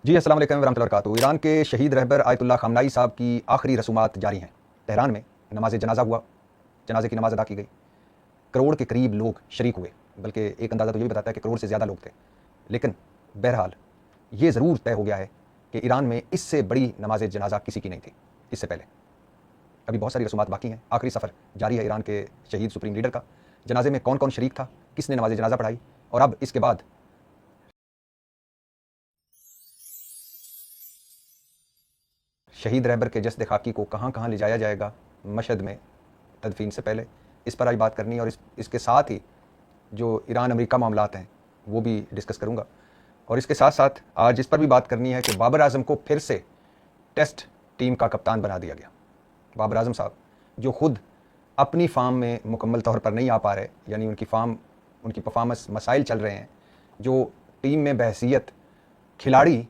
जी अस्सलाम वालेकुम वरहमतुल्लाहि वबरकातुहू। ईरान के शहीद रहबर आयतुल्लाह ख़ामनाई साहब की आखिरी रसूमात जारी हैं। तेहरान में नमाज जनाजा हुआ, जनाजे की नमाज अदा की गई। करोड़ के करीब लोग शरीक हुए, बल्कि एक अंदाज़ा तो ये भी बताता है कि करोड़ से ज़्यादा लोग थे। लेकिन बहरहाल ये ज़रूर तय हो गया है कि ईरान में इससे बड़ी नमाज जनाजा किसी की नहीं थी इससे पहले। अभी बहुत सारी रसूमात बाकी हैं। आखिरी सफ़र जारी है ईरान के शहीद सुप्रीम लीडर का। जनाजे में कौन कौन शरीक था, किसने नमाज जनाजा पढ़ाई, और अब इसके बाद शहीद रहबर के जस्द खाकी को कहाँ कहाँ ले जाया जाएगा मशहद में तदफीन से पहले, इस पर आज बात करनी है। और इसके साथ ही जो ईरान अमेरिका मामलात हैं वो भी डिस्कस करूँगा। और इसके साथ साथ आज इस पर भी बात करनी है कि बाबर आजम को फिर से टेस्ट टीम का कप्तान बना दिया गया। बाबर आजम साहब जो खुद अपनी फार्म में मुकम्मल तौर पर नहीं आ पा रहे, यानी उनकी परफॉर्मेंस मसाइल चल रहे हैं, जो टीम में बहसीत खिलाड़ी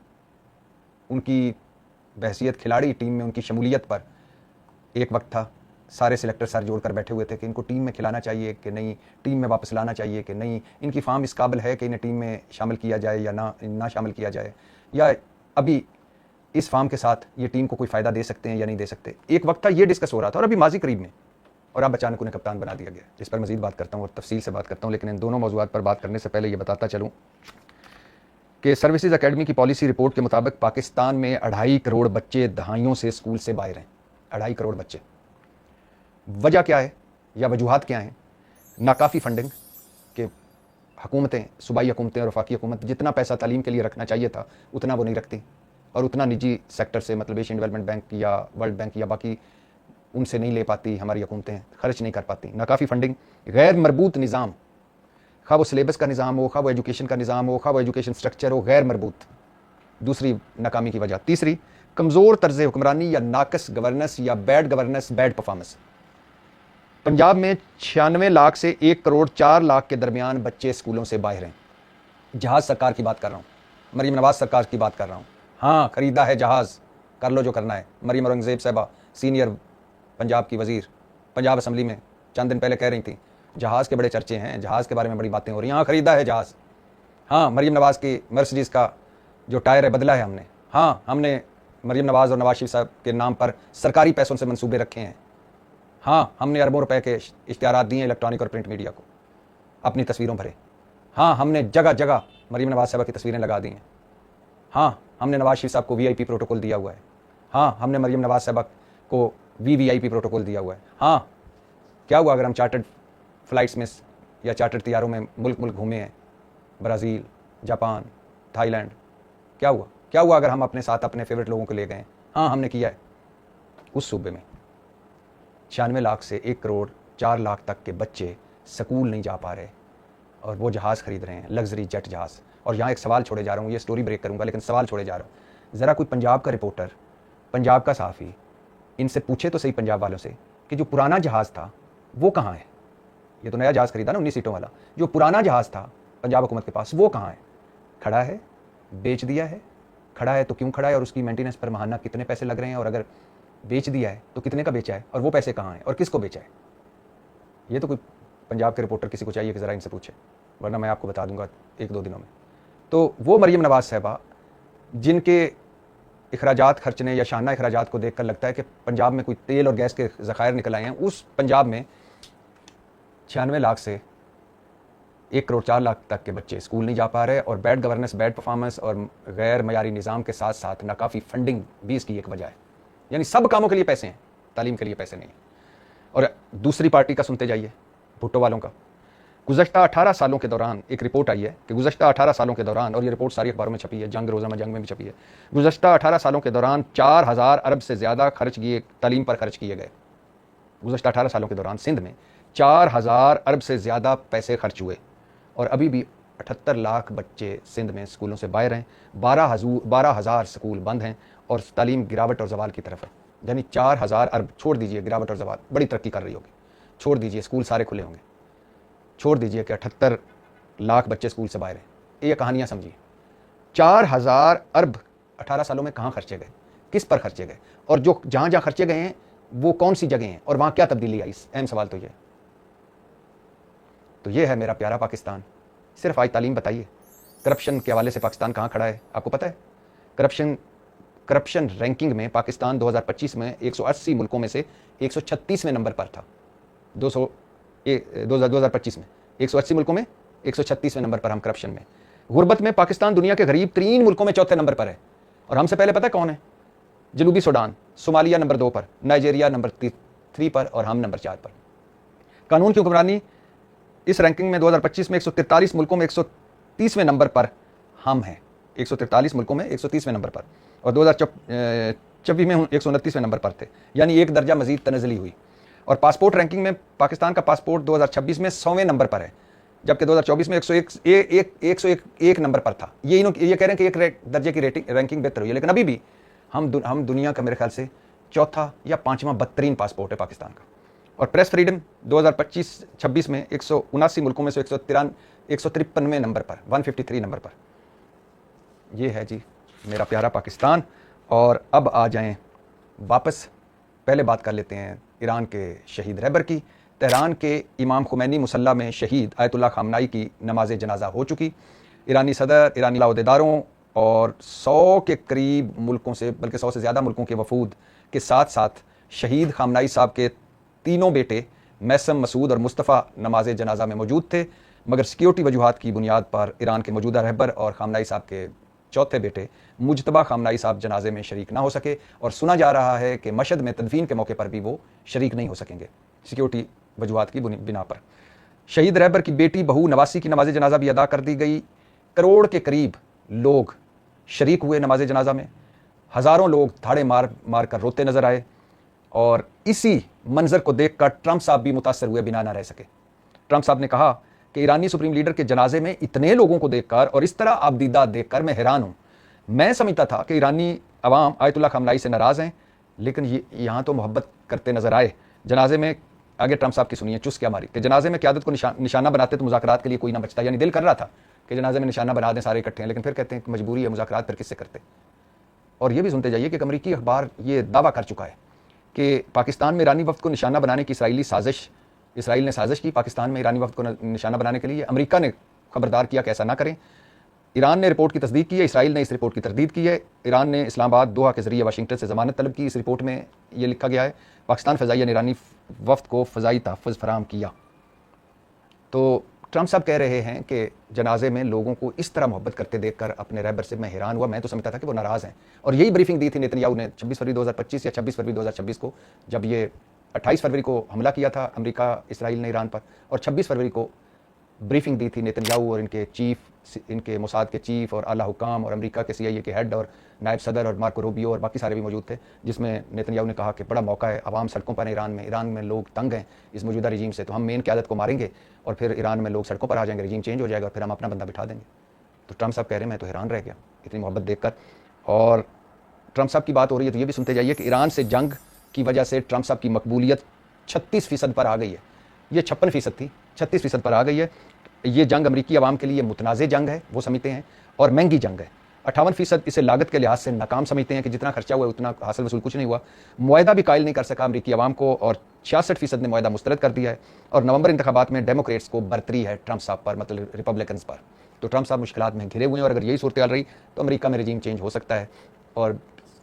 टीम में उनकी शमूलियत पर एक वक्त था सारे सिलेक्टर सर जोड़ कर बैठे हुए थे कि इनको टीम में खिलाना चाहिए कि नहीं, टीम में वापस लाना चाहिए कि नहीं, इनकी फार्म इस काबिल है कि इन्हें टीम में शामिल किया जाए या ना शामिल किया जाए, या अभी इस फार्म के साथ ये टीम को कोई फ़ायदा दे सकते हैं या नहीं दे सकते। एक वक्त था ये डिस्कस हो रहा था, और अभी माजी करीब में, और अब अचानक उन्हें कप्तान बना दिया गया। जिस पर मज़ीद बात करता हूँ और तफसील से बात करता हूँ, लेकिन इन दोनों मौज़ूआत पर बात करने से पहले ये बताता चलूँ कि सर्विसेज अकेडमी की पॉलिसी रिपोर्ट के मुताबिक पाकिस्तान में 2.5 करोड़ बच्चे दहाइयों से स्कूल से बाहर हैं। 2.5 करोड़ बच्चे। वजह क्या है या वजूहात क्या हैं? नाकाफ़ी फंडिंग के हुकूमतें, सूबाई हुकूमतें और वफाकी हुकूमत जितना पैसा तालीम के लिए रखना चाहिए था उतना वो नहीं रखती, और उतना निजी सेक्टर से, मतलब एशियन डेवलपमेंट बैंक या वर्ल्ड बैंक या बाकी उनसे नहीं ले पाती, हमारी हुकूमतें खर्च नहीं कर पाती। नाकाफ़ी फंडिंग, गैर मरबूत निज़ाम, खा वो सिलेबस का निज़ाम हो, खा वो एजुकेशन का निज़ाम हो, खा वो एजुकेशन स्ट्रक्चर हो, गैर मरबूत। दूसरी नाकामी की वजह। तीसरी, कमज़ोर तर्ज हुक्मरानी या नाकस गवर्नेंस या bad governance, bad performance. Punjab में 96 लाख से 1 करोड़ 4 लाख के दरमियान बच्चे स्कूलों से बाहर हैं। जहाज़ सरकार की बात कर रहा हूँ, मरीम नवाज सरकार की बात कर रहा हूँ। हाँ, ख़रीदा है जहाज़, कर लो जो करना है। मरीम औरंगज़ेब साहबा, सीनियर पंजाब की वज़ीर, पंजाब असम्बली में चंद दिन पहले कह रही थी जहाज़ के बड़े चर्चे हैं, जहाज़ के बारे में बड़ी बातें हो रही हैं। हाँ, ख़रीदा है जहाज़। हाँ, मरीम नवाज़ की मर्सिडीज़ का जो टायर है बदला है हमने। हाँ, हमने मरीम नवाज़ और नवाज शरीफ साहब के नाम पर सरकारी पैसों से मंसूबे रखे हैं। हाँ, हमने अरबों रुपए के इश्तिहारात दिए इलेक्ट्रॉनिक और प्रिंट मीडिया को, अपनी तस्वीरों भरे। हाँ, हमने जगह जगह मरीम नवाज़ साहब की तस्वीरें लगा दी हैं। हाँ, हमने नवाज शरीफ साहब को वीआईपी प्रोटोकॉल दिया हुआ है। हाँ, हमने मरीम नवाज साहब को वीवीआईपी प्रोटोकॉल दिया हुआ है। हाँ, क्या हुआ अगर हम चार्टर्ड फ्लाइट्स में या चार्टर्ड तैयारों में मुल्क घूमे हैं, ब्राज़ील, जापान, थाईलैंड? क्या हुआ अगर हम अपने साथ अपने फेवरेट लोगों को ले गए? हाँ, हमने किया है। उस सूबे में 96 लाख से 1 करोड़ 4 लाख तक के बच्चे स्कूल नहीं जा पा रहे, और वो जहाज़ खरीद रहे हैं, लग्जरी जेट जहाज़। और यहाँ एक सवाल छोड़े जा रहा हूँ, ये स्टोरी ब्रेक करूँगा लेकिन सवाल छोड़े जा रहा हूँ। ज़रा कोई पंजाब का रिपोर्टर, पंजाब का सहाफ़ी इनसे पूछे तो सही, पंजाब वालों से, कि जो पुराना जहाज़ था वो कहाँ है? ये तो नया जहाज़ खरीदा ना 19 सीटों वाला, जो पुराना जहाज़ था पंजाब हुकूमत के पास वो कहाँ है? खड़ा है, बेच दिया है? खड़ा है तो क्यों खड़ा है, और उसकी मेंटेनेंस पर माहाना कितने पैसे लग रहे हैं, और अगर बेच दिया है तो कितने का बेचा है, और वो पैसे कहाँ हैं और किसको बेचा है? ये तो कोई पंजाब के रिपोर्टर किसी को चाहिए कि ज़रा इनसे पूछे, वरना मैं आपको बता दूंगा 1-2 दिनों में। तो वो मरीम नवाज साहबा जिनके अखराजात खर्चने या शाना अखराजात को देखकर लगता है कि पंजाब में कोई तेल और गैस के ज़खायर निकल आए हैं, उस पंजाब में 96 लाख से 1 करोड़ 4 लाख तक के बच्चे स्कूल नहीं जा पा रहे, और बैड गवर्नेंस, बैड परफॉर्मेंस और गैर मयारी निज़ाम के साथ साथ नाकाफ़ी फंडिंग भी इसकी एक वजह है। यानी सब कामों के लिए पैसे हैं, तालीम के लिए पैसे नहीं। और दूसरी पार्टी का सुनते जाइए, भुट्टो वालों का। गुज़श्ता 18 सालों के दौरान एक रिपोर्ट आई है कि गुज़श्ता 18 सालों के दौरान, और ये रिपोर्ट सारी अखबारों में छपी है, जंग रोज़नामा जंग में भी छपी है, गुज़श्ता 18 सालों के दौरान 4000 अरब से ज़्यादा तालीम पर खर्च किए गए। गुज़श्ता 18 सालों के दौरान सिंध में 4000 अरब से ज़्यादा पैसे खर्च हुए, और अभी भी 78 लाख बच्चे सिंध में स्कूलों से बाहर हैं। 12,000 स्कूल बंद हैं, और तालीम गिरावट और जवाल की तरफ है। यानी 4000 अरब, छोड़ दीजिए गिरावट और जवाल, बड़ी तरक्की कर रही होगी, छोड़ दीजिए स्कूल सारे खुले होंगे, छोड़ दीजिए कि 78 लाख बच्चे स्कूल से बाहर हैं। ये कहानियाँ समझिए। 4000 अरब 18 सालों में कहाँ खर्चे गए, किस पर खर्चे गए, और जो जहाँ जहाँ खर्चे गए हैं वो कौन सी जगह हैं, और वहाँ क्या तब्दीली आई? अहम सवाल तो ये है मेरा प्यारा पाकिस्तान। सिर्फ आज तालीम बताइए, करप्शन के हवाले से पाकिस्तान कहाँ खड़ा है आपको पता है? करप्शन रैंकिंग में पाकिस्तान 2025 में 180 मुल्कों में से 136वें नंबर पर था। 2025 में 180 मुल्कों में 136वें नंबर पर हम करप्शन में। गुर्बत में पाकिस्तान दुनिया के गरीब 3 मुल्कों में चौथे नंबर पर है, और हमसे पहले पता है कौन है? जनूबी सूडान, सोमालिया नंबर 2 पर, नाइजीरिया नंबर 3 पर, और हम नंबर 4 पर। कानून की हुक्मरानी इस रैंकिंग में 2025 में 143 मुल्कों में 130वें नंबर पर हम हैं। 143 मुल्कों में 130वें नंबर पर, और 2024 में 129वें नंबर पर थे, यानी एक दर्जा मजीद तनज़ली हुई। और पासपोर्ट रैंकिंग में पाकिस्तान का पासपोर्ट 2026 में 100वें नंबर पर है, जबकि 2024 में 101 नंबर पर था। ये कह रहे हैं कि एक दर्जे की रैंकिंग बेहतर हुई है, लेकिन अभी भी हम दुनिया का मेरे ख्याल से चौथा या 5वां बदतरीन पासपोर्ट है पाकिस्तान का। और प्रेस फ्रीडम 2025-26 में 179 मुल्कों में से 153वें नंबर पर, 153 नंबर पर। ये है जी मेरा प्यारा पाकिस्तान। और अब आ जाएं वापस, पहले बात कर लेते हैं ईरान के शहीद रहबर की। तेहरान के इमाम खुमैनी मुसल्ला में शहीद आयतुल्लाह खामनाई की नमाज जनाजा हो चुकी। ईरानी सदर, ईरानी अहदेदारों और 100 के करीब मुल्कों से, बल्कि 100 से ज़्यादा मुल्कों के वफूद के साथ साथ शहीद खामनाई साहब के तीनों बेटे मैसम, मसूद और मुस्तफ़ा नमाज जनाजा में मौजूद थे, मगर सिक्योरिटी वजूहात की बुनियाद पर ईरान के मौजूदा रहबर और खामनाई साहब के चौथे बेटे मुजतबा खामनाई साहब जनाजे में शरीक ना हो सके, और सुना जा रहा है कि मशहद में तदफीन के मौके पर भी वो शरीक नहीं हो सकेंगे सिक्योरिटी वजूहात की बिना पर। शहीद रहबर की बेटी बहू नवासी की नमाज जनाजा भी अदा कर दी गई। करोड़ के करीब लोग शरीक हुए नमाज जनाजा में। हज़ारों लोग धाड़े मार मार कर रोते नजर आए, और इसी मंजर को देखकर ट्रंप साहब भी मुतासर हुए, बिना ना रह सके। ट्रंप साहब ने कहा कि ईरानी सुप्रीम लीडर के जनाजे में इतने लोगों को देखकर और इस तरह आबदीदा देखकर मैं हैरान हूं। मैं समझता था कि ईरानी अवाम आयतुल्लाह खामनाई से नाराज़ हैं, लेकिन ये यहाँ तो मोहब्बत करते नजर आए। जनाजे में आगे ट्रंप साहब की सुनिए चुस क्या मारी कि जनाजे में क़यादत को निशाना बनाते तो मुज़ाकरात के लिए कोई ना बचता। यानी दिल कर रहा था कि जनाजे में निशाना बना दें सारे इकट्ठे हैं, लेकिन फिर कहते हैं कि मजबूरी है, मुज़ाकरात फिर किससे करते। और ये भी सुनते जाइए कि अमरीकी अखबार ये दावा कर चुका है कि पाकिस्तान में ईरानी वफ्द को निशाना बनाने की इसराइल ने साजिश की पाकिस्तान में ईरानी वफ्द को निशाना बनाने के लिए। अमेरिका ने खबरदार किया कि ऐसा ना करें। ईरान ने रिपोर्ट की तस्दीक की है, इसराइल ने इस रिपोर्ट की तरदीद की है। ईरान ने इस्लामाबाद, दोहा के जरिए वाशिंगटन से ज़मानत तलब की। इस रिपोर्ट में ये लिखा गया है पाकिस्तान फ़ज़ाइया ने ईरानी वफ्द को फ़ज़ाई तहफ़्फ़ुज़ फराहम किया। तो ट्रंप साहब कह रहे हैं कि जनाजे में लोगों को इस तरह मोहब्बत करते देखकर अपने रहबर से मैं हैरान हुआ। मैं तो समझता था कि वो नाराज़ हैं, और यही ब्रीफिंग दी थी नेतन्याहू ने 26 फरवरी 2025 या 26 फरवरी 2026 को, जब ये 28 फरवरी को हमला किया था अमेरिका इसराइल ने ईरान पर, और 26 फरवरी को ब्रीफिंग दी थी नेतन्याहू और इनके मोसाद के चीफ और आला हुकाम और अमेरिका के CIA के हेड और नायब सदर और मार्को रूबियो और बाकी सारे भी मौजूद थे, जिसमें नेतन्याहू ने कहा कि बड़ा मौका है, आवाम सड़कों पर है ईरान में लोग तंग हैं इस मौजूदा रजीम से, तो हम मेन क़यादत को मारेंगे और फिर ईरान में लोग सड़कों पर आ जाएंगे, रजीम चेंज हो जाएगा और फिर हम अपना बंदा बिठा देंगे। तो ट्रंप साहब कह रहे हैं मैं तो हैरान रह गया इतनी मोहब्बत देखकर। और ट्रंप साहब की बात हो रही है तो ये भी सुनते जाइए कि ईरान से जंग की वजह से ट्रंप साहब की मकबूलियत 36% पर आ गई है। ये 56% थी, 36% पर आ गई है। ये जंग अमरीकी अवाम के लिए मुतनाज़े जंग है, वो समझते हैं, और महंगी जंग है। 58% इसे लागत के लिहाज से नाकाम समझते हैं कि जितना खर्चा हुआ उतना हासिल वसूल कुछ नहीं हुआ। मुआहदा भी कायल नहीं कर सका अमरीकी अवाम को, और 66% ने मुआहदा मुस्तरद कर दिया है। और नवंबर इंतखाबात में डेमोक्रेट्स को बरतरी है ट्रंप साहब पर, मतलब रिपब्लिकन्स पर। तो ट्रंप साहब मुश्किलात में घिरे हुए हैं, और अगर यही सूरत हाल रही तो अमरीका में रजीम चेंज हो सकता है, और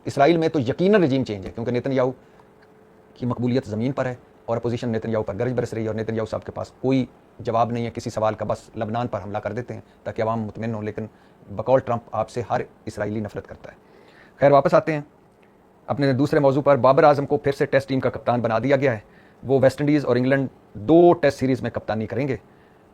इसराइल में तो यकीनन रजीम चेंज है, क्योंकि नेतन्याहू की मकबूलियत ज़मीन पर है और अपोजिशन नेतन्याहू पर गरज बरस रही है, और नेतन्याहू साहब के पास कोई जवाब नहीं है किसी सवाल का। बस लबनान पर हमला कर देते हैं ताकि अवाम मुतमिन हो, लेकिन बकौल ट्रंप आपसे हर इसराइली नफरत करता है। खैर, वापस आते हैं अपने दूसरे मौजू पर। बाबर आजम को फिर से टेस्ट टीम का कप्तान बना दिया गया है। वो वेस्ट इंडीज़ और इंग्लैंड 2 टेस्ट सीरीज़ में कप्तानी करेंगे।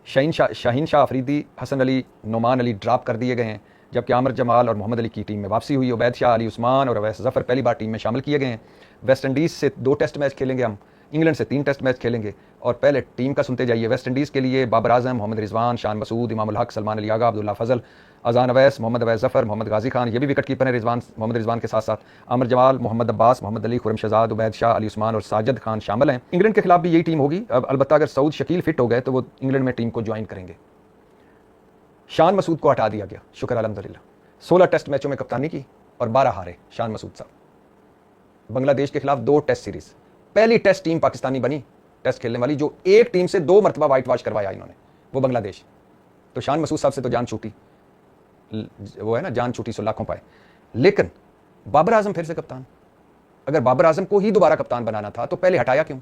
शाहीन शाह अफरीदी, हसन अली, नोमान अली ड्रॉप कर दिए गए हैं, जबकि आमिर जमाल और मोहम्मद अली की टीम में वापसी हुई। उबैद शाह, अली उस्मान और अवैस जफ़र पहली बार टीम में शामिल किए गए हैं। वेस्ट इंडीज़ से 2 टेस्ट मैच खेलेंगे हम, इंग्लैंड से 3 टेस्ट मैच खेलेंगे। और पहले टीम का सुनते जाइए। वेस्ट इंडीज़ के लिए बाबर आजम, मोहम्मद रिजवान, शान मसूद, इमामुल हक, सलमान अली आगा, अब्दुल्ला फजल, अजान अवैस, मोहम्मद अवैस जफ़र, मोहम्मद गाजी खान, ये भी विकेट कीपर हैं मोहम्मद रिजवान के साथ साथ आमिर जमाल, मोहम्मद अब्बास, मोहम्मद अली, खुरम शहजाद, उबैद शाह, अली उस्मान और साजिद खान शामिल हैं। इंग्लैंड के खिलाफ भी यही टीम होगी। अब अलबत्ता अगर सऊद शकील फिट हो गए तो वो इंग्लैंड में टीम को ज्वाइन करेंगे। शान मसूद को हटा दिया गया, शुक्र अल्हम्दुलिल्लाह। 16 टेस्ट मैचों में कप्तानी की और 12 हारे शान मसूद साहब। बांग्लादेश के खिलाफ 2 टेस्ट सीरीज, पहली टेस्ट टीम पाकिस्तानी बनी टेस्ट खेलने वाली जो एक टीम से 2 मरतबा वाइट वॉश करवाया इन्होंने, वो बांग्लादेश। तो शान मसूद साहब से तो जान छूटी, वो है ना, जान छूटी सो लाखों पाए। लेकिन बाबर आजम फिर से कप्तान। अगर बाबर आजम को ही दोबारा कप्तान बनाना था तो पहले हटाया क्यों?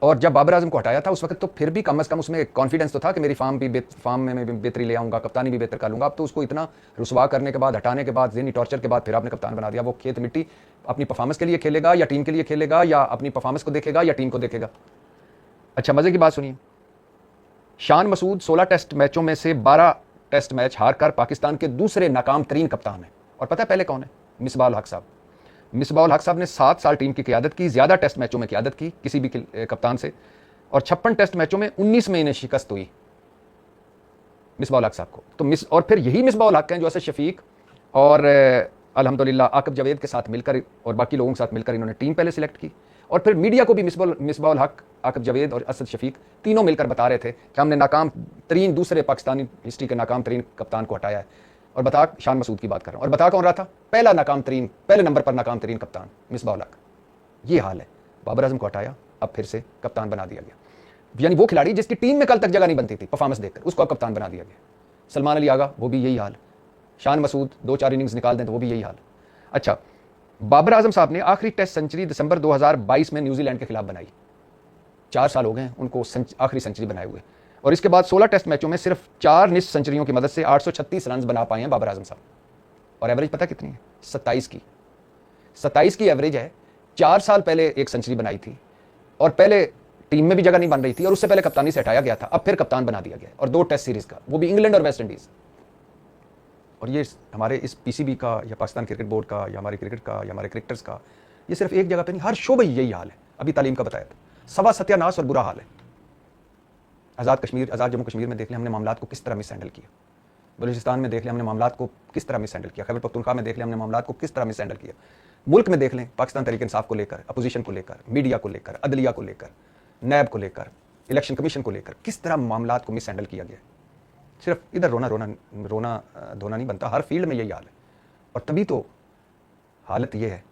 और जब बाबर आजम को हटाया था उस वक्त तो फिर भी कम से कम उसमें कॉन्फिडेंस तो था कि मेरी फार्म में मैं बेहतरी ले आऊंगा, कप्तानी भी बेहतर कर लूंगा। अब तो उसको इतना रुसवा करने के बाद, हटाने के बाद, ज़हनी टॉर्चर के बाद फिर आपने कप्तान बना दिया। वो खेत मिट्टी अपनी परफॉर्मेंस के लिए खेलेगा या टीम के लिए खेलेगा, या अपनी परफॉर्मेंस को देखेगा या टीम को देखेगा? अच्छा, मजे की बात सुनिए, शान मसूद 16 टेस्ट मैचों में से 12 टेस्ट मैच हारकर पाकिस्तान के दूसरे नाकाम तरीन कप्तान है। और पता है पहले कौन है? मिसबाह उल हक साहब। मिसबाह उल हक साहब ने 7 साल टीम की क़यादत की, ज़्यादा टेस्ट मैचों में क़यादत की किसी भी कप्तान से, और 56 टेस्ट मैचों में 19 में इन्हें शिकस्त हुई मिसबाह उल हक साहब को। तो और फिर यही मिसबाह उल हक हैं जो असद शफीक और अल्हम्दुलिल्लाह आकिब जावेद के साथ मिलकर और बाकी लोगों के साथ मिलकर इन्होंने टीम पहले सिलेक्ट की। और फिर मीडिया को भी मिसबाह उल हक, आकिब जावेद और असद शफीक तीनों मिलकर बता रहे थे कि हमने नाकाम तरीन, दूसरे पाकिस्तानी हिस्ट्री के नाकाम तरीन कप्तान को हटाया है। और बता, शान मसूद की बात कर रहा हूँ। और बता कौन रहा था? पहला नाकाम तरीन, पहले नंबर पर नाकाम तरीन कप्तान मिसबाह उल हक। ये हाल है। बाबर आजम को हटाया, अब फिर से कप्तान बना दिया गया। यानी वो खिलाड़ी जिसकी टीम में कल तक जगह नहीं बनती थी परफॉर्मेंस देखकर, उसको अब कप्तान बना दिया गया। सलमान अली आगा, वो भी यही हाल। शान मसूद 2-4 इनिंग्स निकाल दें तो वो भी यही हाल। अच्छा, बाबर आजम साहब ने आखिरी टेस्ट सेंचुरी दिसंबर 2022 में न्यूजीलैंड के खिलाफ बनाई। 4 साल हो गए उनको आखिरी सेंचुरी बनाए हुए, और इसके बाद 16 टेस्ट मैचों में सिर्फ 4 निस्फ सेंचुरियों की मदद से 836 रन बना पाए हैं बाबर आजम साहब। और एवरेज पता कितनी है? 27 की। 27 की एवरेज है। 4 साल पहले एक सेंचुरी बनाई थी, और पहले टीम में भी जगह नहीं बन रही थी, और उससे पहले कप्तानी से हटाया गया था, अब फिर कप्तान बना दिया गया, और 2 टेस्ट सीरीज का, वो भी इंग्लैंड और वेस्ट इंडीज। और ये हमारे इस पीसीबी का या पाकिस्तान क्रिकेट बोर्ड का या हमारे क्रिकेट का या हमारे क्रिकेटर्स का, ये सिर्फ एक जगह पे नहीं, हर शोबे यही हाल है। अभी तालीम का बताया था, सवा सत्यानाश और बुरा हाल है। आज़ाद जम्मू कश्मीर में देख लें हमने मामलात को किस तरह मिस हैंडल किया, बलूचिस्तान में देख लें हमने मामलात को किस तरह मिस हैंडल किया, खैबर पख्तूनख्वा में देख लें हमने मामलात को किस तरह मिस हैंडल किया। मुल्क में देख लें पाकिस्तान तहरीक इंसाफ को लेकर, अपोजिशन को लेकर, मीडिया को लेकर, अदलिया को लेकर, नैब को लेकर, इलेक्शन कमीशन को लेकर किस तरह मामलात को मिस हैंडल किया गया। सिर्फ इधर रोना धोना नहीं बनता, हर फील्ड में यही हाल है। और तभी तो हालत यह है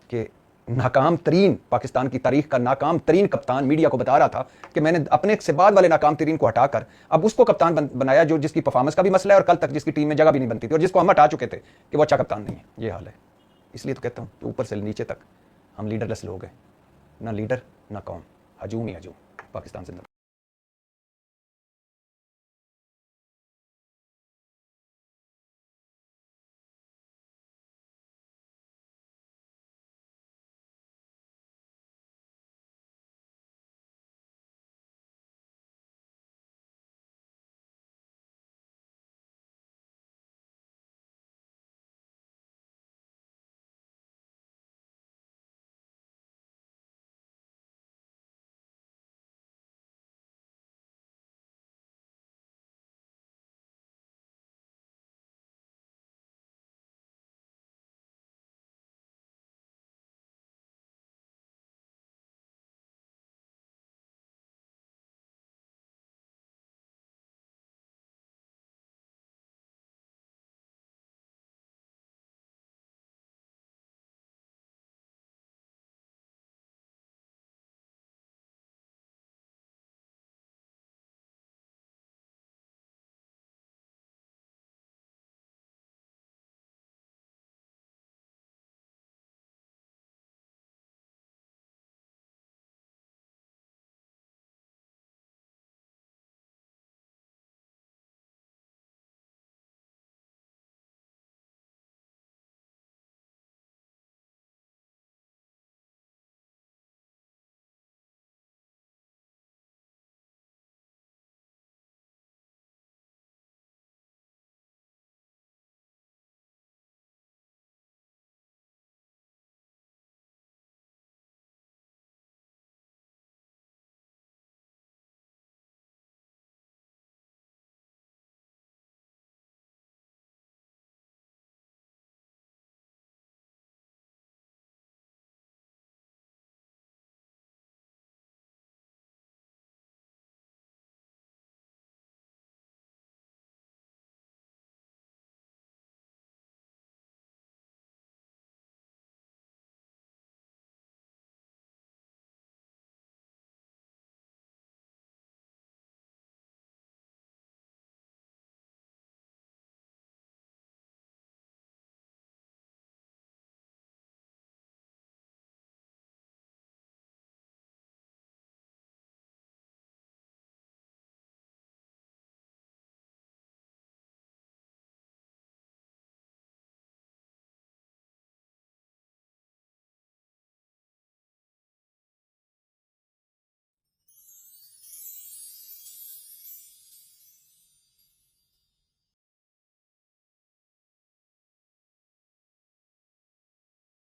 कि नाकाम तरीन, पाकिस्तान की तारीख का नाकाम तरीन कप्तान मीडिया को बता रहा था कि मैंने अपने से बाद वाले नाकाम तरीन को हटाकर अब उसको कप्तान बनाया जो जिसकी परफॉर्मेंस का भी मसला है, और कल तक जिसकी टीम में जगह भी नहीं बनती थी, और जिसको हम हटा चुके थे कि वो अच्छा कप्तान नहीं है। ये हाल है। इसलिए तो कहता हूँ कि ऊपर से नीचे तक हम लीडरलेस लोग हैं, ना लीडर ना कौम, हजूम ही हजूम। पाकिस्तान जिंदाबाद।